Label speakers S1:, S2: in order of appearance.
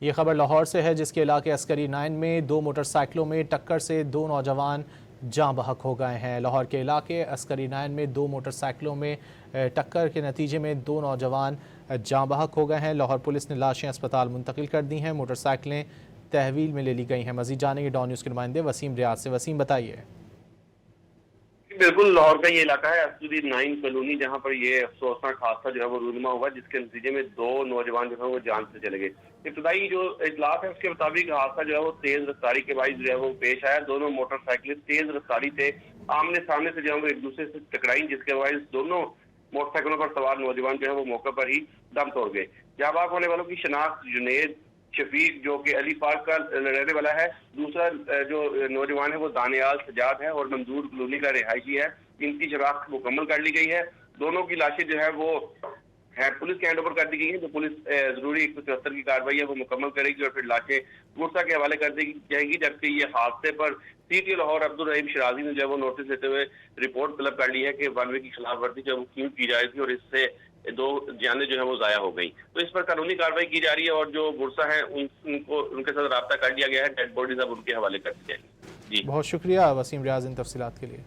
S1: ये खबर लाहौर से है, जिसके इलाके अस्करी 9 में दो मोटरसाइकिलों में टक्कर से दो नौजवान जाँ बहक हो गए हैं। लाहौर के इलाके अस्करी 9 में दो मोटरसाइकिलों में टक्कर के नतीजे में दो नौजवान जाँ बहक हो गए हैं। लाहौर पुलिस ने लाशें अस्पताल मुंतकिल कर दी हैं। मोटरसाइकिलें तहवील में ले ली गई हैं। मजीद जानेंगे डॉन न्यूज़ के नुमाइंदे वसीम रियाज से। वसीम, बताइए।
S2: बिल्कुल, लाहौर का ये इलाका है अस्करी 9 कॉलोनी, जहाँ पर ये अफसोसनाक हादसा जो है वो रूनुमा हुआ, जिसके नतीजे में दो नौजवान जो है वो जान से चले गए। इब्तदाई जो इतलात है उसके मुताबिक हादसा जो है वो तेज रफ्तारी के बाइस जो है वो पेश आया। दोनों मोटरसाइकिलें तेज रफ्तारी से आमने सामने से जो है वो एक दूसरे से टकराई, जिसके बाइस दोनों मोटरसाइकिलों पर सवार नौजवान जो है वो मौके पर ही दम तोड़ गए। जाँ बहक होने वालों की शनाख्त जुनेद शफीक, जो कि अली पार्क का रहने वाला है, दूसरा जो नौजवान है वो दानियाल सजाद है और मंजूर कॉलोनी का रिहायशी है। इनकी शनाख्त मुकम्मल कर ली गई है। दोनों की लाशें जो है वो पुलिस के हैंड ओवर कर दी गई है। जो पुलिस जरूरी 174 की कार्रवाई है वो मुकम्मल करेगी और फिर लाशें गुर्सा के हवाले कर दी जाएगी। जबकि ये हादसे पर सीटी लाहौर अब्दुल रहीम शराजी ने जो है वो नोटिस देते हुए रिपोर्ट तलब कर ली है कि वन वे की खिलाफ वर्जी जो है वो क्यों की जा रही थी और इससे दो जानें जो है वो जाया हो गई। तो इस पर कानूनी कार्रवाई की जा रही है और जो गुर्सा है उनको उनके साथ रब्ता कर लिया गया है। डेड बॉडीज अब उनके हवाले कर दी जाएगी। जी,
S1: बहुत शुक्रिया वसीम रियाज इन तफसीलात के लिए।